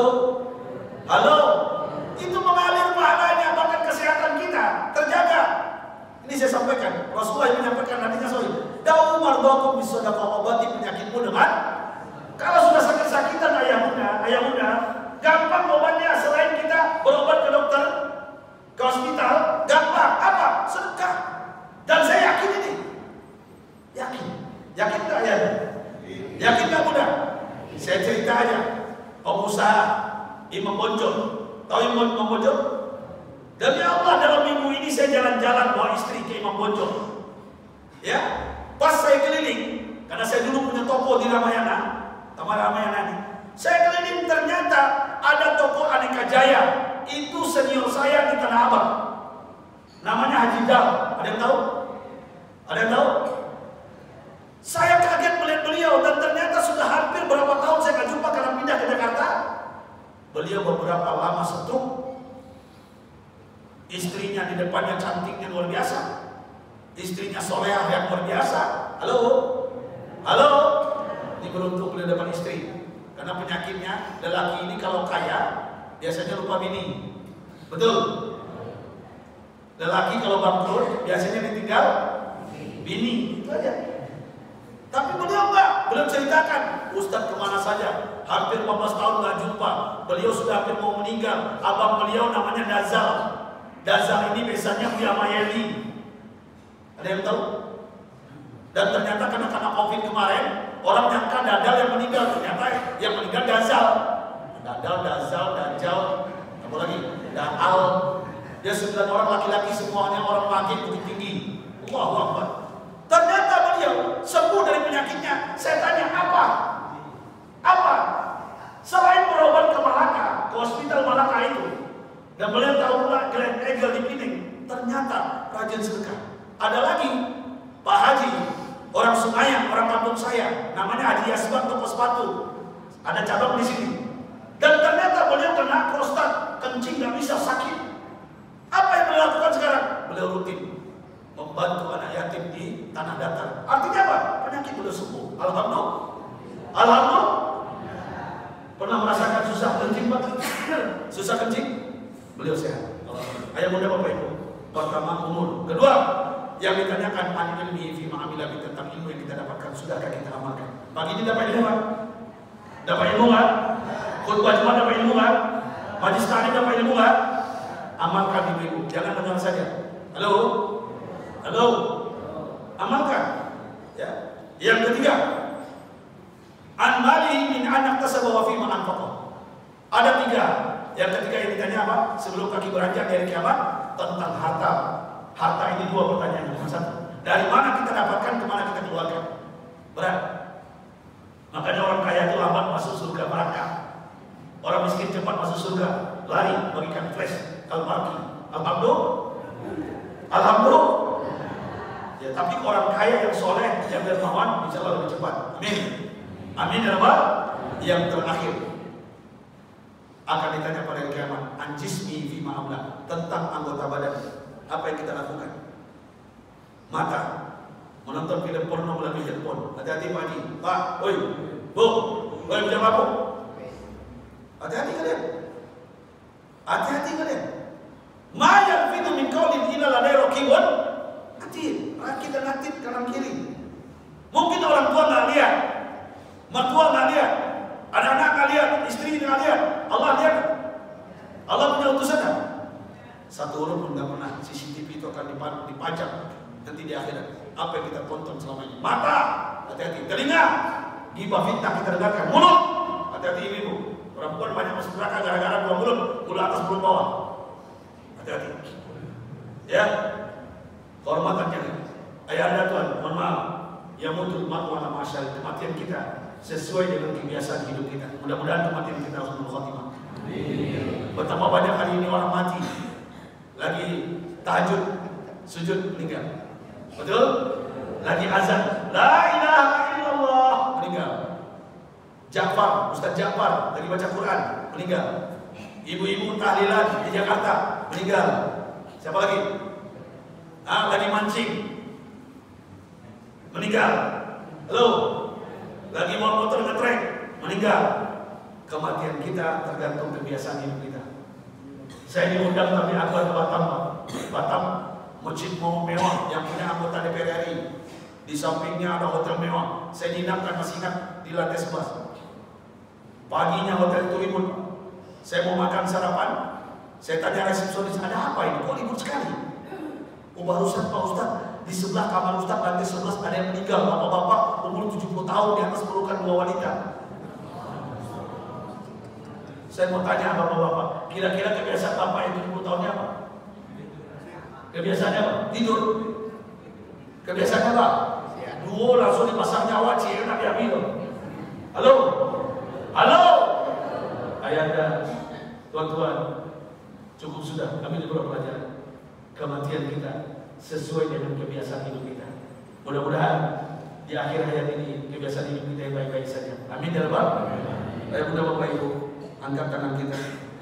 Halo? Itu mengalir pahalanya, bahkan kesehatan kita terjaga. Ini saya sampaikan, Rasulullah menyampaikan hadisnya sahih. Da'u mardakum bisadaqah, obati penyakitmu dengan, kalau sudah sakit-sakitan ayah bunda, gampang obatnya selain kita berobat ke dokter, ke hospital, gampang apa? Sedekah. Dan saya yakin ini, yakin tak ya? Yakin tak bunda? Saya cerita aja. Om Musa, Imam Bonjol, tahu Imam Bonjol? Demi Allah dalam minggu ini saya jalan-jalan bawa istri ke Imam Bonjol. Ya, pas saya keliling, karena saya dulu punya toko di Ramayana, Taman Ramayana ini. Saya keliling ternyata ada toko Aneka Jaya. Itu senior saya di Tanah Abang. Namanya Haji Dal. Ada yang tahu? Ada yang tahu? Saya kaget melihat beliau dan ternyata sudah hampir berapa tahun saya nggak jumpa karena pindah ke Jakarta. Beliau beberapa lama stroke. Istrinya di depannya cantiknya luar biasa. Istrinya solehah yang luar biasa. Halo? Halo? Ini beruntung beliau dapat istri. Karena penyakitnya lelaki ini kalau kaya biasanya lupa bini. Betul? Lelaki kalau bangkrut biasanya ditinggal bini. Itu aja. Tapi beliau enggak. Beliau ceritakan, Ustadz kemana saja? Hampir 15 tahun nggak jumpa. Beliau sudah hampir mau meninggal. Abang beliau namanya Dazal. Dazal ini biasanya Buya Mayeli. Ada yang tahu? Dan ternyata karena COVID kemarin, orang nyangka Dadal yang meninggal, ternyata yang meninggal Dazal. Dadal, Dazal, Dajjal, apa lagi? Daal. Dia 9 orang laki-laki semuanya orang makin bukit tinggi. Allahu Akbar. Ternyata beliau sembuh dari penyakitnya. Saya tanya apa? Apa? Selain berobat ke Malaka, ke hospital Malaka itu, dan beliau tahu pula Glen Eagle di Pining, ternyata rajin sedekah. Ada lagi Pak Haji, orang Sungayan, orang kampung saya, namanya Haji Yasban toko sepatu. Ada cabang di sini. Dan ternyata beliau kena prostat, kencing nggak bisa, sakit. Apa yang beliau lakukan sekarang? Beliau rutin membantu anak yatim di tanah datar. Artinya apa? Penyakit beliau sembuh. Alhamdulillah. Alhamdulillah. Pernah merasakan susah kencing, Pak? Susah kencing? Beliau sehat. Ayah bunda bapak ibu. Pertama umur. Kedua, yang ditanyakan an ilmi fi ma'amila tentang ilmu yang kita dapatkan, sudahkah kita amalkan? Pagi ini dapat ilmu kan? Dapat ilmu kan? Khutbah Jumat dapat ilmu kan? Majlis taklim dapat ilmu kan? Amalkan ibu-ibu, jangan dengar saja. Halo? Halo? Amalkan. Ya. Yang ketiga, an mali min anak tasabawa fi ma'anfaqah. Ada 3. Yang ketiga yang ditanya apa? Sebelum kaki beranjak dari kiamat, tentang harta. Harta ini 2 pertanyaan. Yang satu, dari mana kita dapatkan, kemana kita keluarkan? Berat. Makanya orang kaya itu lambat masuk surga, berangkat. Orang miskin cepat masuk surga, lari bagikan flash. Al-Marki. Alhamdulillah. Alhamdulillah. Ya, tapi orang kaya yang soleh, yang dermawan, insya Allah lebih cepat. Amin. Amin ya Rabbal. Yang terakhir akan ditanya pada kiamat, anjismi fi ma'amla, tentang anggota badan. Apa yang kita lakukan? Mata menonton film porno melalui handphone. Hati-hati Pak Haji. Pak, oi, Bu, oi jam apa? Hati-hati kalian. Hati-hati kalian. Ma yalfidu min qawlin illa ladayhi raqibun atid. Rakib dan atid kanan kiri. Mungkin orang tua nggak lihat, mertua nggak lihat, anak-anak nggak lihat, istri nggak lihat. Allah lihat. Allah punya utusan. Satu huruf pun nggak pernah. CCTV itu akan dipajang nanti di akhirat. Apa yang kita tonton selama ini? Mata, hati-hati. Telinga, ghibah fitnah kita dengarkan. Mulut, hati-hati ibu. Perempuan banyak masuk neraka gara-gara 2 mulut, mulut atas mulut bawah. Hati-hati. Ya, kehormatannya. Ayah anda Tuhan, mohon maaf. Yang mutu matwana masyarakat, kematian kita sesuai dengan kebiasaan hidup kita. Mudah-mudahan kematian kita husnul khotimah. Betapa banyak hari ini orang mati lagi tahajud, sujud, meninggal. Betul? Lagi azan, la ilaha illallah, meninggal. Ja'far, Ustaz Ja'far lagi baca Quran, meninggal. Ibu-ibu tahlilan di Jakarta, meninggal. Siapa lagi? Lagi mancing, meninggal. Halo, lagi bawa motor ngetrek, meninggal. Kematian kita tergantung kebiasaan hidup kita. Saya diundang tapi aku ada Batam, masjid mewah yang punya anggota DPR RI. Di sampingnya ada hotel mewah. Saya dinamkan, masih ingat, di lantai 11. Paginya hotel itu ribut. Saya mau makan sarapan. Saya tanya resepsionis, ada apa ini? Kok ribut sekali? Barusan Pak Ustaz, di sebelah kamar Ustaz lantai 11 ada yang meninggal. Bapak-bapak umur 70 tahun di atas pelukan 2 wanita. Saya mau tanya bapak-bapak, kira-kira kebiasaan bapak yang 70 tahunnya apa? Kebiasaannya apa? Tidur. Kebiasaannya apa? Duo langsung dipasang nyawa, ciri Nabi Amil. Halo? Halo? Ayanda, tuan-tuan, cukup sudah, kami di pelajaran. Kematian kita sesuai dengan kebiasaan hidup kita. Mudah-mudahan di akhir hayat ini kebiasaan hidup kita yang baik-baik saja. Amin ya Rabbal. Ayo bunda bapak ibu, angkat tangan kita,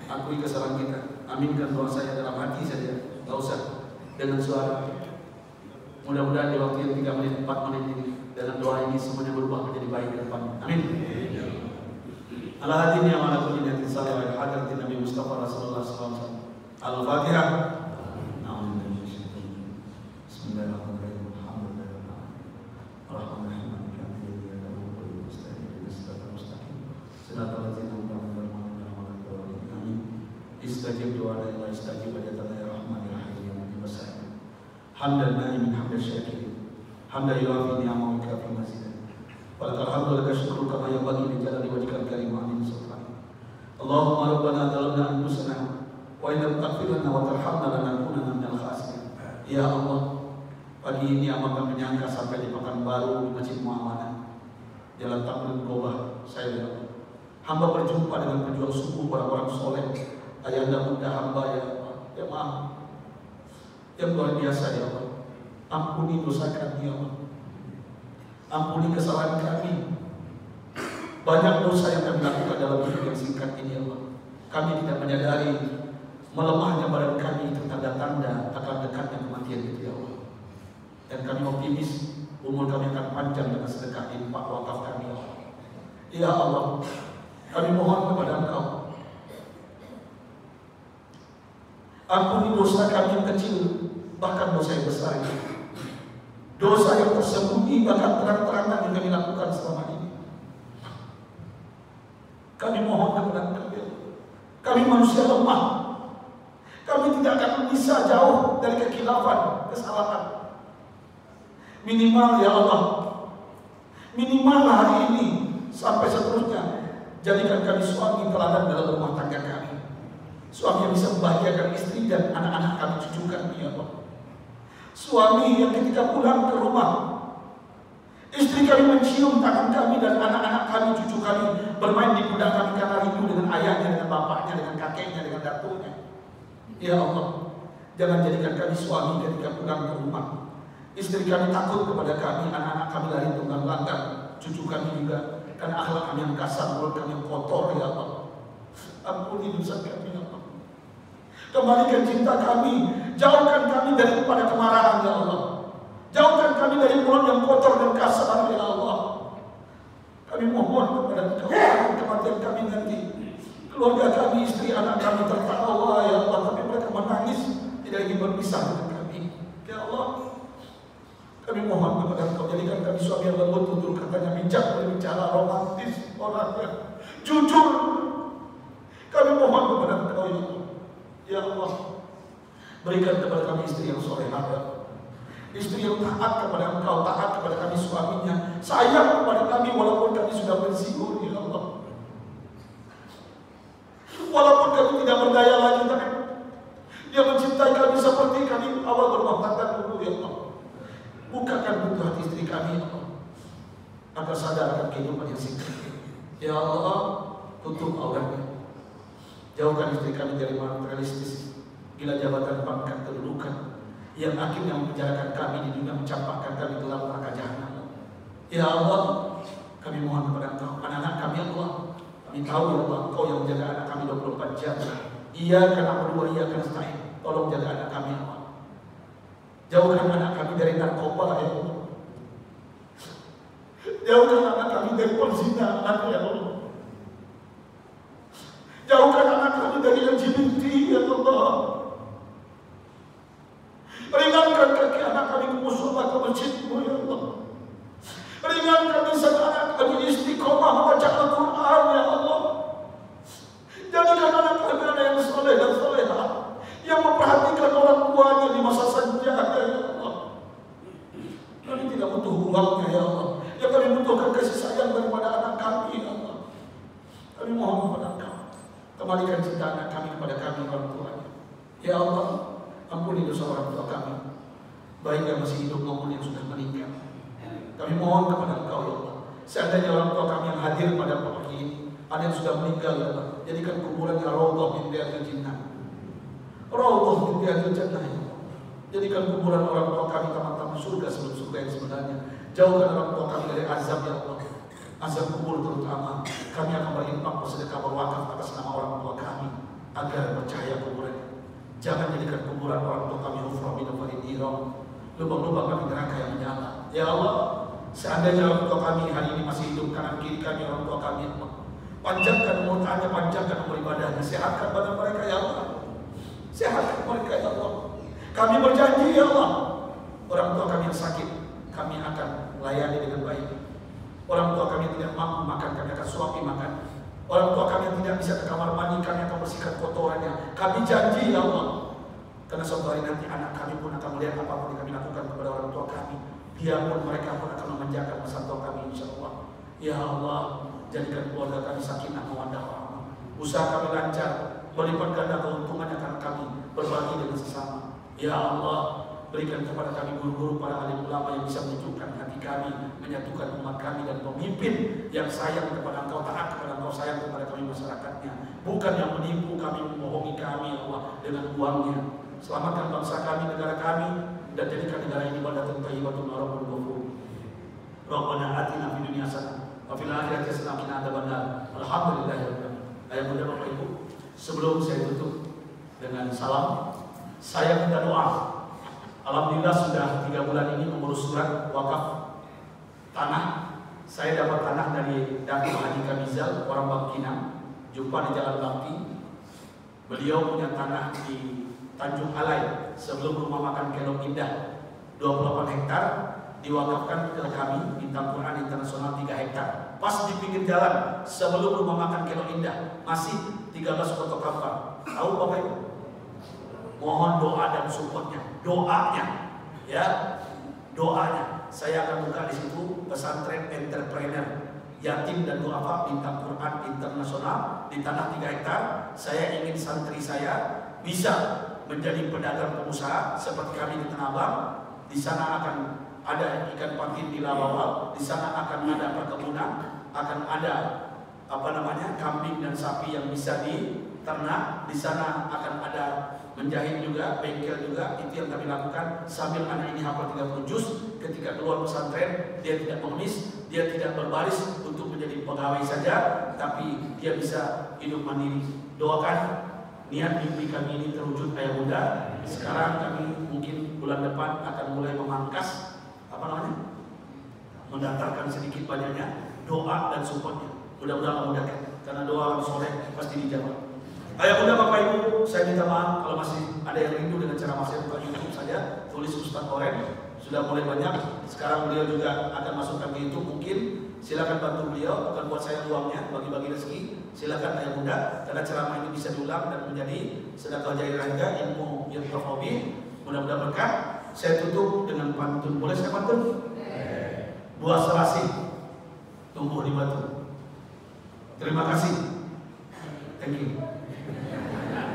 akui kesalahan kita, aminkan doa saya dalam hati saja, tak usah dengan suara. Mudah-mudahan di waktu yang 3 menit, 4 menit ini, dengan doa ini semuanya berubah menjadi baik ke depan. Amin. Ala hadirin yang ala kulli niyatin salih wa hadratin Nabi Mustafa Rasulullah SAW. Al-Fatihah. Bismillahirrahmanirrahim. Istajib doa dan istajib hajatana ya Rahman ya Rahim ya Mujib as-sa'il. Hamdan na'imin hamdan syakirin. Hamdan yuafi ni'amahu kafi mazidah. Walakal hamdu laka syukru kama yanbaghi li jalali wajhikal karim wa amin sultan. Allahumma rabbana zalamna anfusana wa in lam taghfir lana wa tarhamna lanakunanna minal khasirin. Ya Allah, pagi ini hamba menyangka sampai di Pekanbaru di Masjid Muamalah Jalan Tamrin Gobah. Saya ya Allah, hamba berjumpa dengan pejuang suku orang-orang soleh. Ayahanda bunda hamba ya Allah, ya maaf yang luar biasa ya Allah. Ampuni dosa kami ya Allah, ampuni kesalahan kami. Banyak dosa yang kami lakukan dalam hidup yang singkat ini ya Allah. Kami tidak menyadari melemahnya badan kami itu tanda-tanda akan dekatnya kematian itu ya Allah. Dan kami optimis umur kami akan panjang dengan sedekah infak wakaf kami ya Allah. Ya Allah, kami mohon kepada Engkau, ampuni dosa kami yang kecil, bahkan dosa yang besar itu. Dosa yang tersembunyi, bahkan terang-terangan yang kami lakukan selama ini. Kami mohon kepada Engkau, kami manusia lemah. Kami tidak akan bisa jauh dari kekhilafan, kesalahan. Minimal ya Allah, minimal hari ini sampai seterusnya, jadikan kami suami teladan dalam rumah tangga kami. Suami yang bisa membahagiakan istri dan anak-anak kami, cucu kami ya Allah. Suami yang ketika pulang ke rumah, istri kami mencium tangan kami dan anak-anak kami, cucu kami bermain di pundak kami karena rindu dengan ayahnya, dengan bapaknya, dengan kakeknya, dengan datunya. Ya Allah, jangan jadikan kami suami ketika pulang ke rumah, istri kami takut kepada kami, anak-anak kami lari tunggang langgang, cucu kami juga, karena akhlak kami yang kasar, mulut kami yang kotor ya Allah. Ampuni dosa kami ya Allah. Kembalikan cinta kami, jauhkan kami daripada kemarahan ya Allah. Jauhkan kami dari mulut yang kotor dan kasar ya Allah. Kami mohon kepada Engkau, kematian kami nanti, keluarga kami, istri, anak kami tertawa ya Allah, tapi mereka menangis, tidak ingin berpisah dengan kami. Ya Allah, kami mohon kepada Engkau, jadikan kami suami yang lembut, tutur katanya bijak, berbicara romantis, orangnya jujur. Kami mohon kepada Engkau ya Allah. Ya Allah, berikan kepada kami istri yang solehah, istri yang taat kepada Engkau, taat kepada kami suaminya, sayang kepada kami walaupun kami sudah pensiun ya Allah. Walaupun kami tidak berdaya lagi, tapi Dia mencintai kami seperti kami awal berumah tangga dulu ya Allah. Bukakan pintu hati istri kami ya Allah, agar sadar akan kehidupan yang singkat. Ya Allah, tutup auratnya. Jauhkan istri kami dari materialistis, gila jabatan, pangkat, kedudukan yang akhirnya menjarakan kami di dunia, mencampakkan kami ke dalam neraka jahanam. Ya Allah, kami mohon kepada Engkau, anak-anak kami ya Allah, Kami tahu ya Allah, Engkau yang menjaga anak kami 24 jam. Iyyaka na'budu wa iyyaka nasta'in. Tolong jaga anak kami ya Allah. Jauhkan anak kami dari narkoba ya Allah. Jauhkan anak kami dari perzinahan ya Allah. Jauhkan anak kami dari LGBT ya Allah. Ringankan kaki anak kami ke musola, ke masjid-Mu ya Allah. Ringankan lisan anak kami istiqomah membaca Al-Quran ya Allah. Jadikan anak kami anak yang soleh dan solehah, yang memperhatikan orang tuanya di masa senja ya Allah. Kami tidak butuh uangnya ya Allah. Yang kami butuhkan kasih sayang daripada anak kami ya Allah. Kami mohon kepada Engkau, kembalikan cinta anak kami kepada kami orang tuanya. Ya Allah, ampuni dosa orang tua kami, baik yang masih hidup maupun yang sudah meninggal. Kami mohon kepada Engkau ya Allah, seandainya orang tua kami yang hadir pada pagi ini ada yang sudah meninggal ya Allah, jadikan kuburannya raudhah min riyadil jannah, raudhah min riyadil jannah ya Allah. Jadikan kuburan orang tua kami taman-taman surga sebelum surga yang sebenarnya. Jauhkan orang tua kami dari azab ya Allah, azab kubur terutama. Kami akan berinfak, bersedekah, berwakaf atas nama orang tua kami agar percaya kuburannya. Jangan jadikan kuburan orang tua kami hufrah min faridhiram, lubang-lubang kami neraka yang menyala. Ya Allah, seandainya orang tua kami hari ini masih hidup, kanan kiri kami orang tua kami, panjangkan umur tanya, panjangkan umur ibadahnya, sehatkan badan mereka ya Allah, sehatkan mereka ya Allah. Kami berjanji ya Allah, orang tua kami yang sakit kami akan layani dengan baik. Orang tua kami yang tidak mampu makan, kami akan suapi makan. Orang tua kami yang tidak bisa ke kamar mandi, kami akan bersihkan kotorannya. Kami janji ya Allah, karena suatu hari nanti anak kami pun akan melihat apapun yang kami lakukan kepada orang tua kami. Dia pun, mereka pun akan memanjakan masa tua kami insya Allah. Ya Allah, jadikan keluarga kami sakinah mawaddah warahmah. Usaha kami lancar, berlipat ganda keuntungannya karena kami berbagi dengan sesama. Ya Allah, berikan kepada kami guru-guru para alim ulama yang bisa menunjukkan hati kami, menyatukan umat kami, dan pemimpin yang sayang kepada Engkau, taat kepada Engkau, sayang kepada kami masyarakatnya, bukan yang menipu kami, membohongi kami ya Allah dengan uangnya. Selamatkan bangsa kami, negara kami, dan jadikan negara ini baldatun thayyibatun wa rabbul ghafur. Rabbana atina fid dunya hasanah wa fil akhirati hasanah wa qina adzabannar. Alhamdulillahirabbil alamin. Ayah bunda Bapak Ibu, sebelum saya tutup dengan salam, saya minta doa. Alhamdulillah sudah 3 bulan ini mengurus surat wakaf tanah. Saya dapat tanah dari Datuk Haji Kamizal, orang Bangkinang, jumpa di Jalan Bakti. Beliau punya tanah di Tanjung Alai sebelum rumah makan Kelok Indah, 28 hektar, diwakafkan ke kami Bintang Quran Internasional 3 hektar. Pas di pinggir jalan sebelum rumah makan Kelok Indah, masih 13 kotak kampar. Tahu Bapak Ibu? Mohon doa dan supportnya, doanya, ya, doanya. Saya akan buka di situ pesantren entrepreneur yatim dan duafa Bintang Quran Internasional di tanah 3 hektar. Saya ingin santri saya bisa menjadi pedagang pengusaha seperti kami di Tanah Abang. Di sana akan ada ikan patin di Labawal, di sana akan ada perkebunan, akan ada kambing dan sapi yang bisa diternak. Di sana akan ada menjahit juga, bengkel juga. Itu yang kami lakukan sambil anak ini hafal 30 juz. Ketika keluar pesantren, dia tidak mengemis, dia tidak berbaris untuk menjadi pegawai saja, tapi dia bisa hidup mandiri. Doakan niat mimpi kami ini terwujud ayah bunda. Sekarang kami mungkin bulan depan akan mulai memangkas mendatarkan sedikit banyaknya doa dan supportnya. Mudah-mudahan memudahkan, karena doa orang soleh pasti dijawab. Ayah bunda Bapak Ibu, saya minta maaf kalau masih ada yang rindu dengan ceramah saya buka YouTube saja. Tulis Ustaz Oren, sudah mulai banyak. Sekarang beliau juga akan masukkan ke YouTube. Mungkin silakan bantu beliau, bukan buat saya uangnya, bagi-bagi rezeki. Silakan ayah bunda, karena ceramah ini bisa diulang dan menjadi sedekah jariyah juga, ilmu yang terhobi. Mudah-mudahan berkah. Saya tutup dengan pantun. Boleh saya pantun? Buah serasi tumbuh di batu. Terima kasih. Thank you.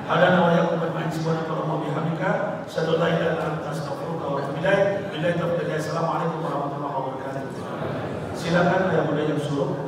Hadana wa yakum ajma'in subhanaka wa bihamdika asyhadu an la ilaha illa anta astaghfiruka wa atubu ilaik. Billahi taufiq. Assalamualaikum warahmatullahi wabarakatuh. Silakan ayah bunda yang suruh.